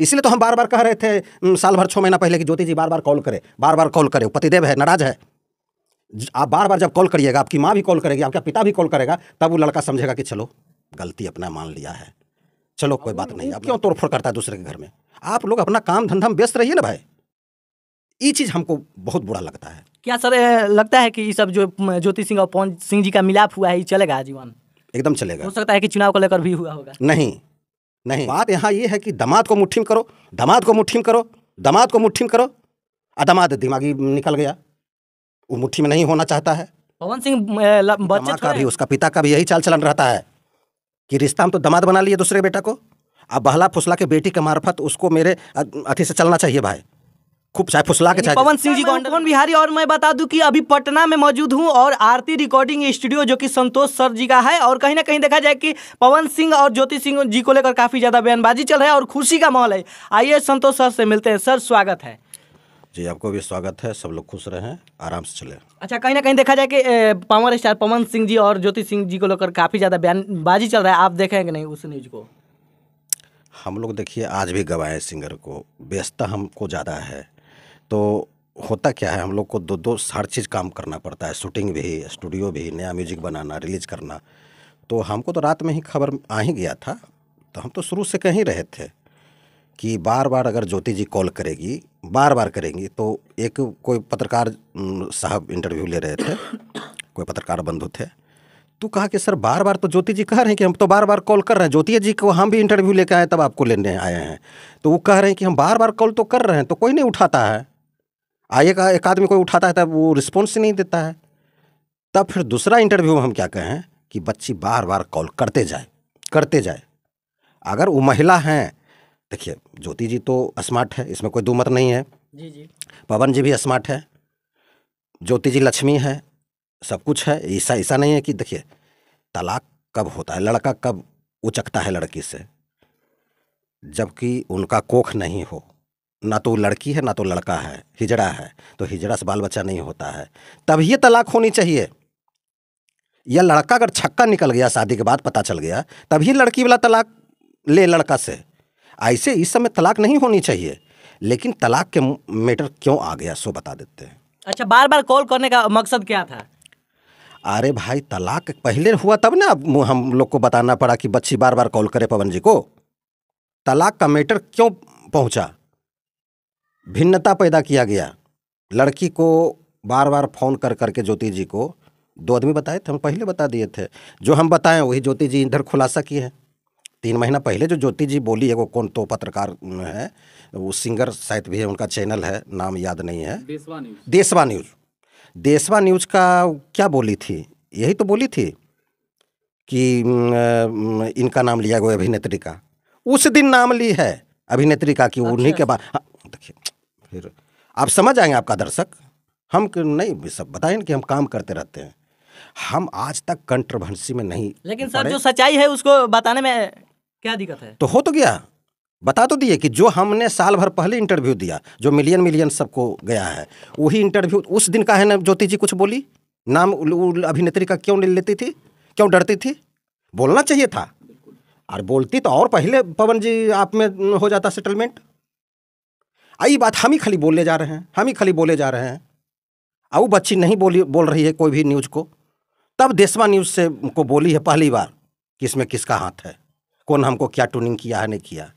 इसलिए तो हम बार बार कह रहे थे साल भर 6 महीना पहले कि ज्योति जी बार बार कॉल करे, बार बार कॉल करे। पतिदेव है, नाराज है। आप बार बार जब कॉल करिएगा, आपकी माँ भी कॉल करेगी, आपका पिता भी कॉल करेगा, तब वो लड़का समझेगा कि चलो गलती अपना मान लिया है, चलो कोई बात नहीं। अब क्यों तोड़फोड़ करता है दूसरे के घर में? आप लोग अपना काम धंधा में व्यस्त रहिए ना भाई। ये चीज़ हमको बहुत बुरा लगता है। क्या सर लगता है कि ये सब जो ज्योति सिंह और पवन सिंह जी का मिलाप हुआ है ये चलेगा आजीवन? एकदम चलेगा। हो सकता है कि चुनाव को लेकर भी हुआ होगा। नहीं नहीं, बात यहाँ ये है कि दामाद को मुट्ठी में करो, दामाद को मुट्ठी में करो, दामाद को मुट्ठी में करो। दामाद दिमागी निकल गया, वो मुट्ठी में नहीं होना चाहता है। पवन सिंह बच्चे का भी, उसका पिता का भी यही चाल चलन रहता है कि रिश्ता हम तो दामाद बना लिए दूसरे बेटा को, अब बहला फुसला के बेटी के मार्फत उसको मेरे अथी से चलना चाहिए भाई, खूब चाहे फुसला के। पवन सिंह जी को पवन बिहारी। और मैं बता दूं कि अभी पटना में मौजूद हूं और आरती रिकॉर्डिंग स्टूडियो जो कि संतोष सर जी का है, और कहीं ना कहीं देखा जाए कि पवन सिंह और ज्योति सिंह जी को लेकर काफी ज्यादा बयानबाजी चल रहा है और खुशी का माहौल है। आइए संतोष सर से मिलते हैं। सर स्वागत है। जी आपको भी स्वागत है, सब लोग खुश रहें, आराम से चले। अच्छा, कहीं ना कहीं देखा जाए कि पावर स्टार पवन सिंह जी और ज्योति सिंह जी को लेकर काफी ज्यादा बयानबाजी चल रहा है, आप देखें कि नहीं उस न्यूज को? हम लोग देखिए आज भी गवाए सिंगर को, व्यस्तता हमको ज़्यादा है, तो होता क्या है हम लोग को दो हर चीज़ काम करना पड़ता है, शूटिंग भी, स्टूडियो भी, नया म्यूजिक बनाना, रिलीज करना। तो हमको तो रात में ही खबर आ ही गया था, तो हम तो शुरू से कह ही रहे थे कि बार बार अगर ज्योति जी कॉल करेगी, बार बार करेंगी, तो एक कोई पत्रकार साहब इंटरव्यू ले रहे थे, कोई पत्रकार बंधु थे, तो कहा कि सर बार बार तो ज्योति जी कह रहे हैं कि हम तो बार बार कॉल कर रहे हैं, ज्योति जी को हम भी इंटरव्यू लेकर आए तब आपको लेने आए हैं, तो वो कह रहे हैं कि हम बार बार कॉल तो कर रहे हैं, तो कोई नहीं उठाता है। एक आदमी कोई उठाता है तब वो रिस्पॉन्स नहीं देता है। तब फिर दूसरा इंटरव्यू में हम क्या कहें कि बच्ची बार बार कॉल करते जाए। अगर वो महिला हैं, देखिए ज्योति जी तो स्मार्ट है, इसमें कोई दो मत नहीं है। जी। पवन जी भी स्मार्ट है, ज्योति जी लक्ष्मी है, सब कुछ है। ऐसा नहीं है कि देखिए तलाक कब होता है, लड़का कब उचकता है लड़की से, जबकि उनका कोख नहीं हो, ना तो लड़की है ना तो लड़का है, हिजड़ा है, तो हिजड़ा से बाल बच्चा नहीं होता है, तब ये तलाक होनी चाहिए। या लड़का अगर छक्का निकल गया शादी के बाद पता चल गया, तभी लड़की वाला तलाक ले लड़का से। ऐसे इस समय तलाक नहीं होनी चाहिए, लेकिन तलाक के मैटर क्यों आ गया सो बता देते हैं। अच्छा, बार बार कॉल करने का मकसद क्या था? अरे भाई तलाक पहले हुआ तब ना हम लोग को बताना पड़ा कि बच्ची बार बार कॉल करे पवन जी को। तलाक का मैटर क्यों पहुंचा? भिन्नता पैदा किया गया। लड़की को बार बार फ़ोन कर करके ज्योति जी को 2 आदमी बताए थे, हम पहले बता दिए थे, जो हम बताएं वही ज्योति जी इधर खुलासा की है। 3 महीना पहले जो ज्योति जी बोली है, वो कौन तो पत्रकार है, वो सिंगर शायद भी है, उनका चैनल है, नाम याद नहीं है, देशवा न्यूज़ का क्या बोली थी, यही तो बोली थी कि इनका नाम लिया गया अभिनेत्री का। उस दिन नाम ली है अभिनेत्री का कि उन्हीं के बाद। देखिए फिर आप समझ आएंगे, आपका दर्शक। हम नहीं सब बताएं कि हम काम करते रहते हैं, हम आज तक कंट्रोवर्सी में नहीं। लेकिन सर जो सच्चाई है उसको बताने में क्या दिक्कत है? तो हो तो गया, बता तो दिए कि जो हमने साल भर पहले इंटरव्यू दिया, जो मिलियन सबको गया है, वही इंटरव्यू उस दिन का है ना। ज्योति जी कुछ बोली, नाम अभिनेत्री का क्यों नहीं लेती थी, क्यों डरती थी? बोलना चाहिए था, और बोलती तो और पहले पवन जी आप में हो जाता सेटलमेंट। आई बात हम ही खाली बोले जा रहे हैं, और बच्ची नहीं बोल रही है कोई भी न्यूज़ को। तब देशवा न्यूज़ से को बोली है पहली बार कि इसमें किसका हाथ है, कौन हमको क्या ट्यूनिंग किया है नहीं किया।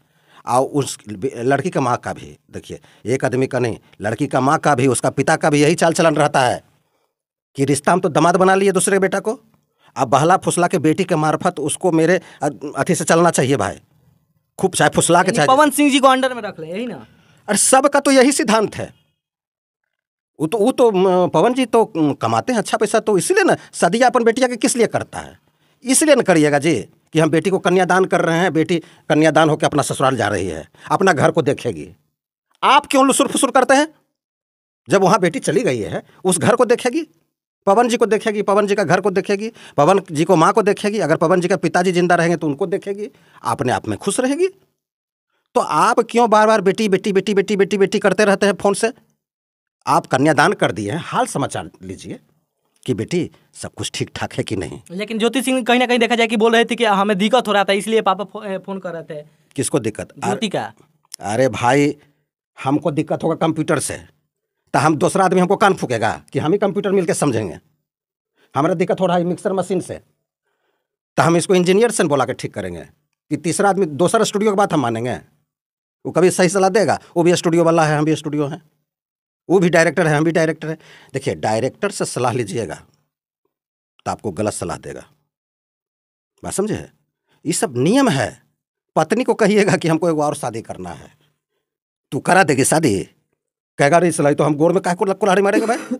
और उस लड़की का माँ का भी, देखिए एक आदमी का नहीं, लड़की का माँ का भी, उसका पिता का भी यही चाल चलन रहता है कि रिश्ता हम तो दामाद बना लिए दूसरे बेटा को, अब बहला फुसला के बेटी के मार्फत उसको मेरे अथी से चलना चाहिए भाई, खूब चाहे फुसला के चाहे। पवन सिंह जी को अंडर में रख ले, यही ना? अरे सबका तो यही सिद्धांत है। वो तो पवन जी तो कमाते हैं अच्छा पैसा, तो इसलिए ना सदिया अपन बेटिया के किस लिए करता है, इसलिए ना करिएगा जी कि हम बेटी को कन्यादान कर रहे हैं, बेटी कन्यादान होकर अपना ससुराल जा रही है, अपना घर को देखेगी। आप क्यों लुसुर फुसुर करते हैं? जब वहाँ बेटी चली गई है उस घर को देखेगी, पवन जी को देखेगी, पवन जी का घर को देखेगी, पवन जी को माँ को देखेगी, अगर पवन जी का पिताजी जिंदा रहेंगे तो उनको देखेगी, अपने आप में खुश रहेगी। तो आप क्यों बार बार बेटी बेटी बेटी बेटी बेटी बेटी करते रहते हैं फ़ोन से? आप कन्यादान कर दिए हैं, हाल समाचार लीजिए कि बेटी सब कुछ ठीक ठाक है कि नहीं। लेकिन ज्योति सिंह कहीं ना कहीं देखा जाए कि बोल रहे थे कि हमें दिक्कत हो रहा था, इसलिए पापा फोन कर रहे थे। किसको दिक्कत? ज्योति का। अरे भाई, हमको दिक्कत होगा कंप्यूटर से, तो हम दूसरा आदमी हमको कान फूकेगा कि हम ही कंप्यूटर मिलके समझेंगे। हमारा दिक्कत हो रहा है मिक्सर मशीन से, तो हम इसको इंजीनियर से बोला के ठीक करेंगे कि तीसरा आदमी दूसरा स्टूडियो की बात हम मानेंगे? वो कभी सही सलाह देगा? वो भी स्टूडियो वाला है, हम भी स्टूडियो हैं, वो भी डायरेक्टर है, हम भी डायरेक्टर है। देखिए, डायरेक्टर से सलाह लीजिएगा तो आपको गलत सलाह देगा, बात समझे? ये सब नियम है। पत्नी को कहिएगा कि हमको एक और शादी करना है, तू करा देगी शादी? कहेगा नहीं सलाह तो हम गोर में काहे को कुल्हाड़ी मारेंगे भाई।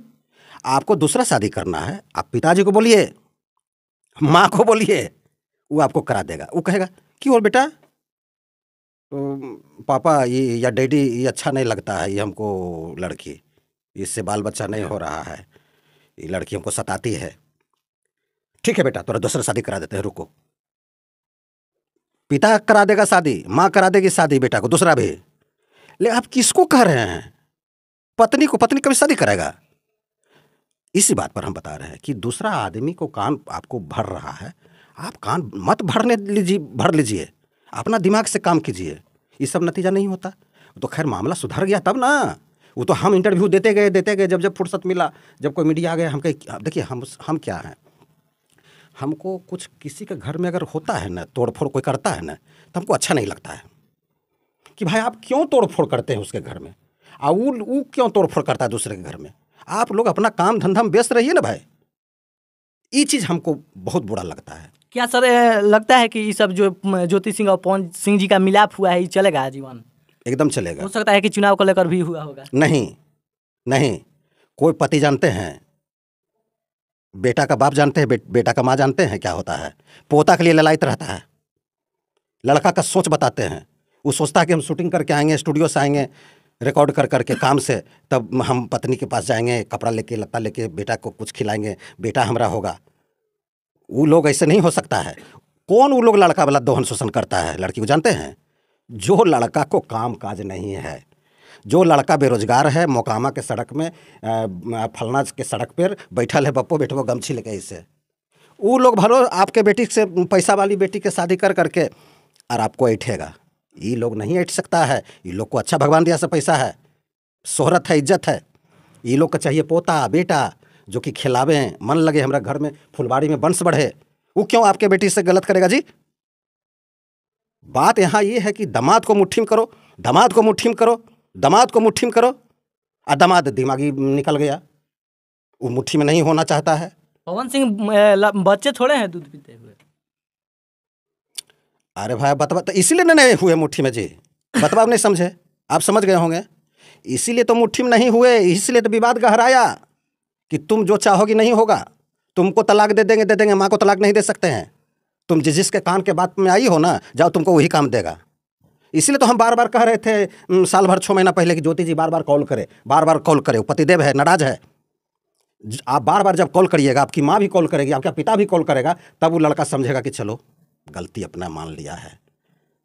आपको दूसरा शादी करना है, आप पिताजी को बोलिए, माँ को बोलिए, वो आपको करा देगा। वो कहेगा क्यों बेटा? तो पापा ये या डैडी ये अच्छा नहीं लगता है, ये हमको लड़की, इससे बाल बच्चा नहीं हो रहा है, ये लड़की हमको सताती है। ठीक है बेटा, थोड़ा दूसरा शादी करा देते हैं, रुको। पिता करा देगा शादी, माँ करा देगी शादी बेटा को दूसरा भी। ले आप किसको कह रहे हैं? पत्नी को। पत्नी कभी शादी कराएगा? इसी बात पर हम बता रहे हैं कि दूसरा आदमी को कान आपको भर रहा है, आप कान मत भर लीजिए, अपना दिमाग से काम कीजिए। ये सब नतीजा नहीं होता। तो खैर मामला सुधर गया तब ना। वो तो हम इंटरव्यू देते गए, जब फुर्सत मिला, जब कोई मीडिया आ गया, हम कहे देखिए हम क्या हैं, हमको कुछ किसी के घर में अगर होता है ना, तोड़ फोड़ कोई करता है ना, तो हमको अच्छा नहीं लगता है कि भाई आप क्यों तोड़ फोड़ करते हैं उसके घर में, और वो क्यों तोड़ फोड़ करता है दूसरे के घर में। आप लोग अपना काम धंधा में व्यस्त रहिए ना भाई। ये चीज़ हमको बहुत बुरा लगता है। क्या सर लगता है कि ये सब जो ज्योति सिंह और पवन सिंह जी का मिलाप हुआ है, ये चलेगा आजीवन? एकदम चलेगा। हो सकता है कि चुनाव को लेकर भी हुआ होगा। नहीं, कोई पति जानते हैं, बेटा का बाप जानते हैं, बेटा का माँ जानते हैं क्या होता है? पोता के लिए ललायत रहता है। लड़का का सोच बताते हैं, वो सोचता है कि हम शूटिंग करके आएंगे, स्टूडियो से आएंगे, रिकॉर्ड कर करके काम से, तब हम पत्नी के पास जाएंगे, कपड़ा लेके लत्ता लेके बेटा को कुछ खिलाएंगे, बेटा हमारा होगा। वो लोग ऐसे नहीं हो सकता है। कौन वो लोग लड़का वाला दोहन शोषण करता है लड़की को, जानते हैं? जो लड़का को काम काज नहीं है, जो लड़का बेरोजगार है, मोकामा के सड़क में फलना के सड़क पर बैठल है, बप्पो बैठो गमछी लेके, इससे वो लोग भलो आपके बेटी से, पैसा वाली बेटी के शादी कर करके और आपको ऐठेगा। ये लोग नहीं ऐठ सकता है। ये लोग को अच्छा भगवान दिया से पैसा है, शोहरत है, इज्जत है। ये लोग को चाहिए पोता बेटा जो कि खिलावे, मन लगे, हमारा घर में फुलबाड़ी में वंश बढ़े। वो क्यों आपके बेटी से गलत करेगा जी? बात यहाँ ये है कि दामाद को मुट्ठी में करो, दामाद को मुट्ठी में करो, दामाद को मुट्ठी में करो, और दामाद दिमागी निकल गया, वो मुट्ठी में नहीं होना चाहता है। पवन सिंह बच्चे थोड़े हैं दूध पीते हुए। अरे भाई बतवा, तो इसीलिए नहीं हुए मुट्ठी में जी, बतवा आप नहीं समझे, आप समझ गए होंगे। इसीलिए तो मुट्ठी में नहीं हुए, इसलिए तो विवाद गहराया कि तुम जो चाहोगी नहीं होगा, तुमको तलाक दे देंगे, माँ को तलाक नहीं दे सकते हैं। तुम जिसके कान के बात में आई हो ना, जाओ तुमको वही काम देगा। इसलिए तो हम बार बार कह रहे थे साल भर 6 महीना पहले कि ज्योति जी बार बार कॉल करे, वो पतिदेव है, नाराज है। आप बार बार जब कॉल करिएगा, आपकी माँ भी कॉल करेगी, आपका पिता भी कॉल करेगा, तब वो लड़का समझेगा कि चलो गलती अपना मान लिया है,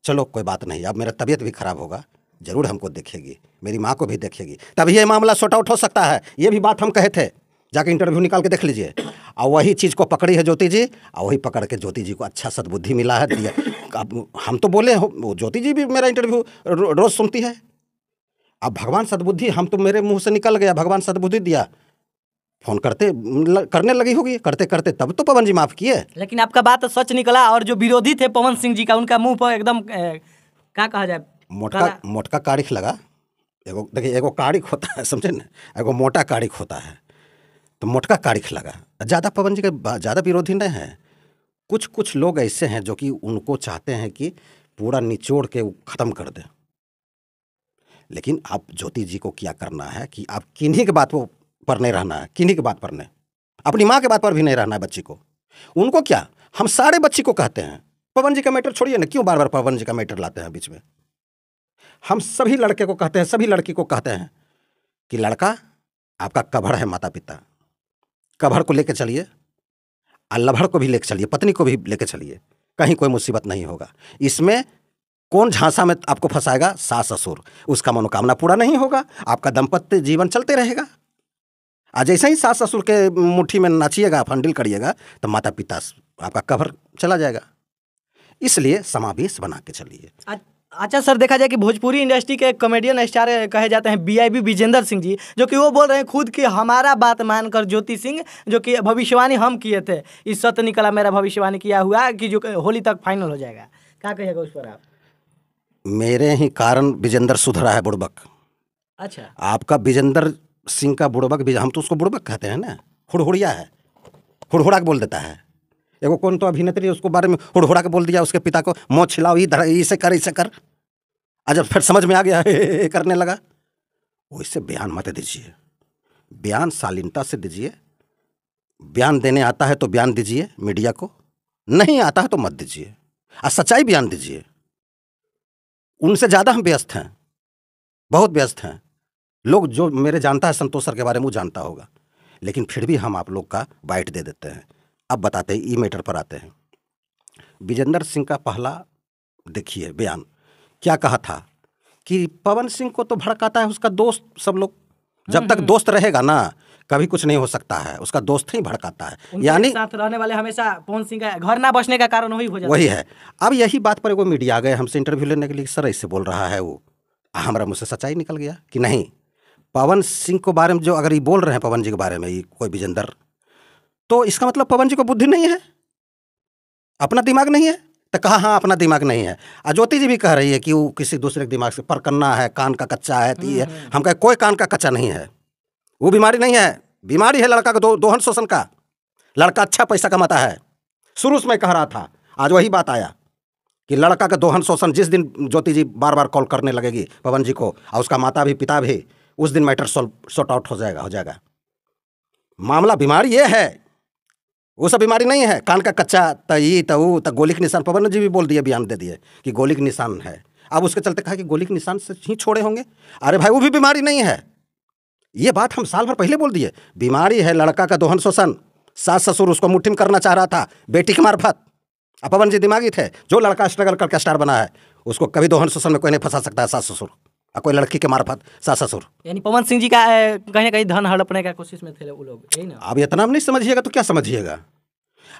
चलो कोई बात नहीं। अब मेरा तबीयत भी खराब होगा, जरूर हमको देखेगी, मेरी माँ को भी देखेगी, तभी ये मामला सॉर्ट आउट हो सकता है। ये भी बात हम कहे थे, जाके इंटरव्यू निकाल के देख लीजिए। और वही चीज़ को पकड़ी है ज्योति जी, और वही पकड़ के ज्योति जी को अच्छा सद्बुद्धि मिला है, दिया। अब हम तो बोले हो, ज्योति जी भी मेरा इंटरव्यू रोज़ सुनती है। अब भगवान सद्बुद्धि, हम तो मेरे मुंह से निकल गया, भगवान सद्बुद्धि दिया, फोन करने लगी होगी, करते करते तब तो पवन जी माफ़ किए। लेकिन आपका बात तो सच निकला, और जो विरोधी थे पवन सिंह जी का, उनका मुंह पर एकदम क्या कहा जाए, मोटका कारिख लगा। एगो देखिए, एगो कारिख होता है, समझे ना, एगो मोटा कारिख होता है, तो मोटका कारिख लगा। ज़्यादा पवन जी के ज़्यादा विरोधी नहीं है। कुछ लोग ऐसे हैं जो कि उनको चाहते हैं कि पूरा निचोड़ के ख़त्म कर दें। लेकिन आप ज्योति जी को क्या करना है कि आप किन्हीं के बात पर नहीं रहना है, किन्हीं की बात पर नहीं, अपनी माँ के बात पर भी नहीं रहना है बच्ची को। उनको क्या, हम सारे बच्ची को कहते हैं, पवन जी का मैटर छोड़िए ना, क्यों बार बार पवन जी का मैटर लाते हैं बीच में। हम सभी लड़के को कहते हैं, सभी लड़की को कहते हैं कि लड़का आपका कभर है, माता पिता कभर को लेके चलिए, और लभर को भी लेके चलिए, पत्नी को भी लेके चलिए, कहीं कोई मुसीबत नहीं होगा। इसमें कौन झांसा में आपको फंसाएगा, सास ससुर, उसका मनोकामना पूरा नहीं होगा, आपका दाम्पत्य जीवन चलते रहेगा। आज जैसे ही सास ससुर के मुट्ठी में नाचिएगा, फंडिल करिएगा, तो माता पिता आपका कभर चला जाएगा। इसलिए समावेश बना के चलिए। अच्छा सर, देखा जाए कि भोजपुरी इंडस्ट्री के कॉमेडियन स्टार कहे जाते हैं वीआईपी विजेंद्र सिंह जी, जो कि वो बोल रहे हैं खुद कि हमारा बात मानकर ज्योति सिंह, जो कि भविष्यवाणी हम किए थे, इस सत्य निकला मेरा भविष्यवाणी किया हुआ कि जो होली तक फाइनल हो जाएगा। क्या कहिएगा उस पर आप? मेरे ही कारण विजेंद्र सुधरा है बुड़बक। अच्छा, आपका विजेंद्र सिंह का बुड़बक, हम तो उसको बुड़बक कहते हैं ना, हुड़हुड़िया है, हुड़हुड़ा के बोल देता है। एगो कौन तो अभिनेत्री है, उसको बारे में हुड़हुड़ा के बोल दिया उसके पिता को, मोच छिलाओ, इधर इसे कर इसे कर। जब फिर समझ में आ गया करने लगा। वैसे बयान मत दीजिए, बयान शालीनता से दीजिए। बयान देने आता है तो बयान दीजिए मीडिया को, नहीं आता है तो मत दीजिए, और सच्चाई बयान दीजिए। उनसे ज़्यादा हम व्यस्त हैं, बहुत व्यस्त हैं। लोग जो मेरे जानता है संतोष सर के बारे में वो जानता होगा, लेकिन फिर भी हम आप लोग का बाइट दे देते हैं। अब बताते हैं, ई मैटर पर आते हैं। विजेंद्र सिंह का पहला देखिए बयान क्या कहा था कि पवन सिंह को तो भड़काता है उसका दोस्त। सब लोग जब तक दोस्त रहेगा ना, कभी कुछ नहीं हो सकता है, उसका दोस्त ही भड़काता है। यानी साथ रहने वाले हमेशा पवन सिंह का घर ना बसने का कारण वही हो जाता वही है। अब यही बात पर वो मीडिया आ गए हमसे इंटरव्यू लेने के लिए, सर ऐसे बोल रहा है वो। हमारा मुझसे सच्चाई निकल गया कि नहीं, पवन सिंह के बारे में जो अगर ये बोल रहे हैं पवन जी के बारे में, ये कोई विजेंद्र, तो इसका मतलब पवन जी को बुद्धि नहीं है, अपना दिमाग नहीं है। तो कहा हाँ अपना दिमाग नहीं है। ज्योति जी भी कह रही है कि वो किसी दूसरे के दिमाग से परकन्ना है, कान का कच्चा है, तो ये है। हम कहे कोई कान का कच्चा नहीं है, वो बीमारी नहीं है। बीमारी है लड़का का दोहन शोषण का। लड़का अच्छा पैसा कमाता है, शुरू से मैं कह रहा था, आज वही बात आया कि लड़का का दोहन शोषण जिस दिन ज्योति जी बार बार कॉल करने लगेगी पवन जी को, और उसका माता भी पिता भी, उस दिन मैटर सॉर्ट आउट हो जाएगा। मामला बीमारी ये है, वो सब बीमारी नहीं है। कान का कच्चा तई तऊ त गोली के निशान, पवन जी भी बोल दिए, बयान दे दिए कि गोली के निशान है। अब उसके चलते कहा कि गोली के निशान से ही छोड़े होंगे। अरे भाई वो भी बीमारी नहीं है, ये बात हम साल भर पहले बोल दिए। बीमारी है लड़का का दोहन शोषण। सास ससुर उसको मुट्ठी में करना चाह रहा था बेटी के मार्फत। अब पवन जी दिमागी थे, जो लड़का स्ट्रगल करके स्टार बना है उसको कभी दोहन शोषण में कोई नहीं फंसा सकता है, सास ससुर और कोई लड़की के मार्फत सास ससुर। यानी पवन सिंह जी का कहीं ना कहीं धन हड़पने का कोशिश में थे वो लोग, यही ना? अब इतना नहीं समझिएगा तो क्या समझिएगा।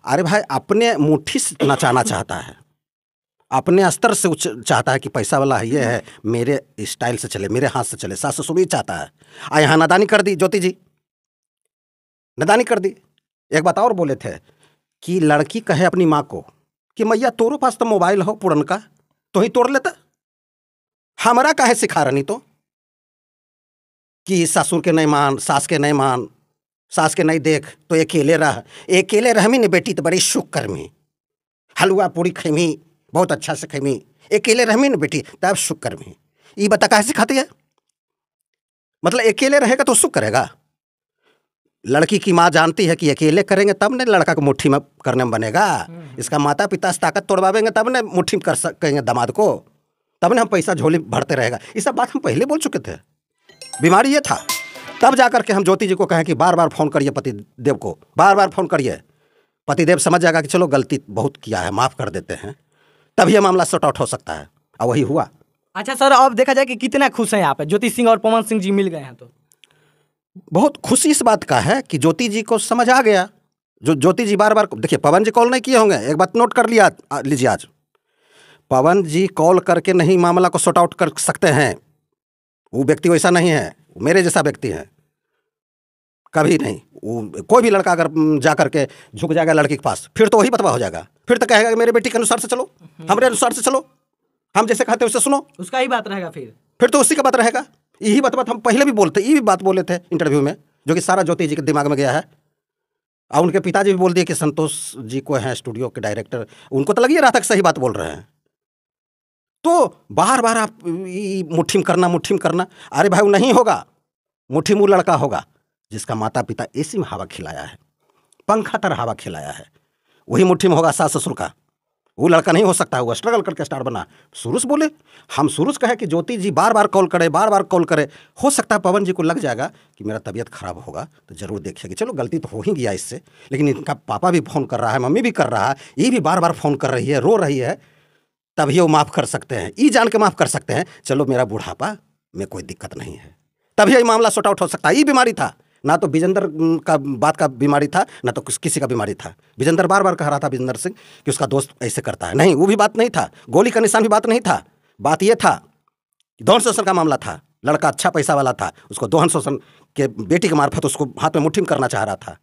अरे भाई अपने मुट्ठी से नचाना चाहता है, अपने स्तर से चाहता है कि पैसा वाला है, ये है, मेरे स्टाइल से चले, मेरे हाथ से चले। सास ससुर ही चाहता है। यहाँ नादानी कर दी ज्योति जी, नादानी कर दी। एक बात और बोले थे कि लड़की कहे अपनी माँ को कि मैया तोरो पास तो मोबाइल हो पुरनका, तो ही तोड़ लेता, हमारा काहे सिखा रही तो कि ससुर के नहीं मान, सास के नहीं मान, सास के नहीं देख, तो अकेले रहमी ने बेटी तो बड़ी सुख करमी, हलवा पूरी खेमी बहुत अच्छा से खेमी, अकेले रहमी ने बेटी तब सुख करमी। ये बता कैसे सिखाती है, मतलब अकेले रहेगा तो सुख करेगा। लड़की की माँ जानती है कि अकेले करेंगे तब ने लड़का को मुट्ठी में करने में बनेगा। इसका माता पिता से ताकत तोड़वाएंगे तब ने मुट्ठी में कर सकेंगे दामाद को, तब ने हम पैसा झोली भरते रहेगा। ये सब बात हम पहले बोल चुके थे, बीमारी ये था। तब जाकर के हम ज्योति जी को कहें कि बार बार फ़ोन करिए पतिदेव को, बार बार फ़ोन करिए, पतिदेव समझ जाएगा कि चलो गलती बहुत किया है, माफ़ कर देते हैं, तब ये मामला सॉर्ट आउट हो सकता है। और वही हुआ। अच्छा सर, अब देखा जाए कि कितना खुश हैं आप, ज्योति सिंह और पवन सिंह जी मिल गए हैं, तो बहुत खुशी इस बात का है कि ज्योति जी को समझ आ गया। जो ज्योति जी बार बार, देखिए पवन जी कॉल नहीं किए होंगे, एक बात नोट कर लीजिए आज, पवन जी कॉल करके नहीं मामला को सॉर्ट आउट कर सकते हैं। वो व्यक्ति वैसा नहीं है, मेरे जैसा व्यक्ति है, कभी नहीं। वो कोई भी लड़का अगर जा करके झुक जाएगा लड़की के पास, फिर तो वही बतवा हो जाएगा, फिर तो कहेगा कि मेरे बेटी के अनुसार से चलो, हमारे अनुसार से चलो, हम जैसे कहते हैं उससे सुनो, उसका ही बात रहेगा, फिर तो उसी का बात रहेगा। यही बात हम पहले भी बोलते, ये भी बात बोले थे इंटरव्यू में, जो कि सारा ज्योति जी के दिमाग में गया है। और उनके पिताजी भी बोल दिए कि संतोष जी को हैं स्टूडियो के डायरेक्टर, उनको तो लग ही रहा था कि सही बात बोल रहे हैं। तो बार बार आप मुट्ठी में करना, अरे भाई वो नहीं होगा। मुट्ठी में लड़का होगा जिसका माता पिता एसी में हवा खिलाया है, पंखा तर हवा खिलाया है, वही मुट्ठी में होगा सास ससुर का। वो लड़का नहीं हो सकता, वो स्ट्रगल करके स्टार बना। सुरुज बोले, हम सुरुज कहे कि ज्योति जी बार बार कॉल करे, हो सकता है पवन जी को लग जाएगा कि मेरा तबीयत खराब होगा तो जरूर देखिएगा, चलो गलती तो हो ही गया इससे, लेकिन इनका पापा भी फ़ोन कर रहा है, मम्मी भी कर रहा है, ये भी बार बार फ़ोन कर रही है, रो रही है, तभी वो माफ़ कर सकते हैं, ये जान के माफ़ कर सकते हैं, चलो मेरा बुढ़ापा में कोई दिक्कत नहीं है, तभी ये मामला सॉर्ट आउट हो सकता है। ये बीमारी था ना, तो विजेंद्र का बात का बीमारी था ना तो किसी का बीमारी था। विजेंद्र बार बार कह रहा था विजेंद्र सिंह कि उसका दोस्त ऐसे करता है, नहीं वो भी बात नहीं था, गोली का निशान भी बात नहीं था, बात ये था, दोहन शोषण का मामला था, लड़का अच्छा पैसा वाला था, उसको दोहन शोषण के बेटी के मार्फत उसको हाथ में मुट्ठी में करना चाह रहा था,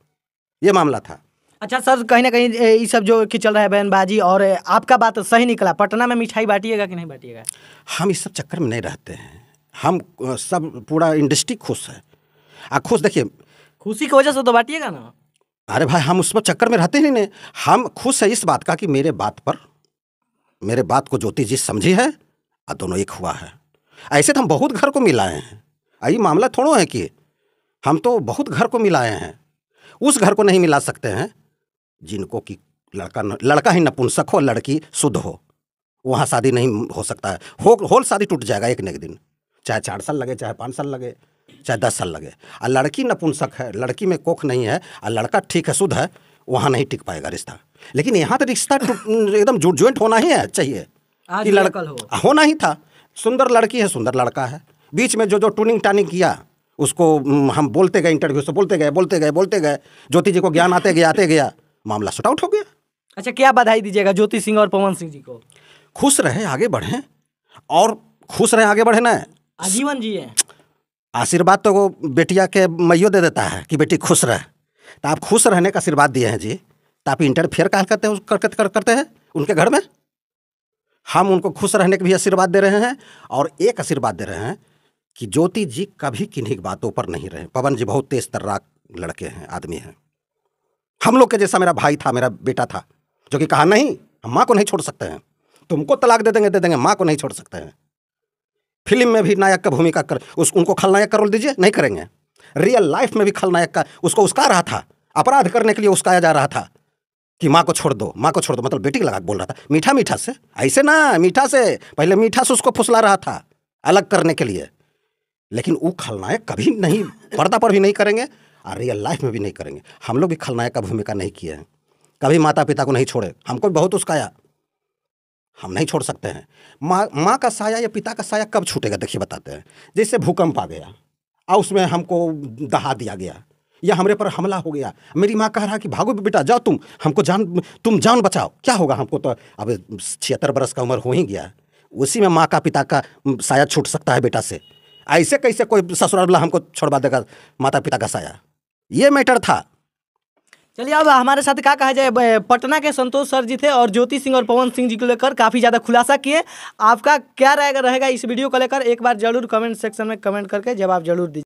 ये मामला था। अच्छा सर, कहीं ना कहीं ये सब जो कि चल रहा है बयानबाजी, और आपका बात सही निकला, पटना में मिठाई बांटिएगा कि नहीं बांटिएगा? हम इस सब चक्कर में नहीं रहते हैं, हम सब पूरा इंडस्ट्री खुश है। खुश देखिए, खुशी की वजह से तो बांटिएगा ना। अरे भाई, हम उस पर चक्कर में रहते ही नहीं, हम खुश है इस बात का कि मेरे बात को ज्योति जी समझी है और दोनों एक हुआ है। ऐसे तो हम बहुत घर को मिलाए हैं, यही मामला थोड़ा है कि हम तो बहुत घर को मिलाए हैं। उस घर को नहीं मिला सकते हैं जिनको कि लड़का ही नपुंसक हो, लड़की शुद्ध हो, वहाँ शादी नहीं हो सकता है। होल शादी टूट जाएगा एक न एक दिन, चाहे 4 साल लगे, चाहे 5 साल लगे, चाहे 10 साल लगे। और लड़की नपुंसक है, लड़की में कोख नहीं है, और लड़का ठीक है, शुद्ध है, वहाँ नहीं टिक पाएगा रिश्ता। लेकिन यहाँ तो रिश्ता एकदम ज्वाइंट होना ही है, चाहिए कि लड़का होना ही था। सुंदर लड़की है, सुंदर लड़का है, बीच में जो टूनिंग टानिंग किया उसको हम बोलते गए, इंटरव्यू से बोलते गए, ज्योति जी को ज्ञान आते गया, मामला शॉर्ट आउट हो गया। अच्छा, क्या बधाई दीजिएगा ज्योति सिंह और पवन सिंह जी को? खुश रहे, आगे बढ़ें, और खुश रहे, आगे बढ़े ना, आजीवन जिए। आशीर्वाद तो वो बेटिया के मैयो दे देता है कि बेटी खुश रहे, तो आप खुश रहने का आशीर्वाद दिए हैं जी, तो आप इंटरफेयर करते हैं उनके घर में। हम उनको खुश रहने के भी आशीर्वाद दे रहे हैं, और एक आशीर्वाद दे रहे हैं कि ज्योति जी कभी किन्हीं बातों पर नहीं रहे। पवन जी बहुत तेज तर्राक लड़के हैं, आदमी हैं, हम लोग के जैसा मेरा भाई था, मेरा बेटा था, जो कि कहा नहीं, हम माँ को नहीं छोड़ सकते हैं, तुमको तलाक दे देंगे, माँ को नहीं छोड़ सकते हैं। फिल्म में भी नायक का भूमिका उनको खलनायक का रोल दीजिए, नहीं करेंगे। रियल लाइफ में भी खलनायक का उसको उसका रहा था, अपराध करने के लिए उसकाया जा रहा था कि माँ को छोड़ दो, मतलब बेटी लगा बोल रहा था, मीठा से, ऐसे ना, मीठा से पहले मीठा से उसको फुसला रहा था अलग करने के लिए। लेकिन वो खलनायक कभी नहीं, पर्दा पर भी नहीं करेंगे और रियल लाइफ में भी नहीं करेंगे। हम लोग भी खलनायक का भूमिका नहीं किए हैं, कभी माता पिता को नहीं छोड़े, हमको भी बहुत उसकाया, हम नहीं छोड़ सकते हैं। माँ का साया या पिता का साया कब छूटेगा, देखिए बताते हैं। जैसे भूकंप आ गया और उसमें हमको दहा दिया गया, या हमारे पर हमला हो गया, मेरी माँ कह रहा कि भागो बेटा, जाओ तुम जान बचाओ, क्या होगा, हमको तो अब 76 बरस का उम्र हो ही गया, उसी में माँ का पिता का साया छूट सकता है बेटा से। ऐसे कैसे कोई ससुराल वाला हमको छोड़वा देगा माता पिता का साया, ये मैटर था। चलिए, अब हमारे साथ क्या कहा जाए, पटना के संतोष सर जी थे और ज्योति सिंह और पवन सिंह जी को लेकर काफ़ी ज़्यादा खुलासा किए। आपका क्या राय रहेगा इस वीडियो को लेकर, एक बार जरूर कमेंट सेक्शन में कमेंट करके जवाब जरूर दीजिए।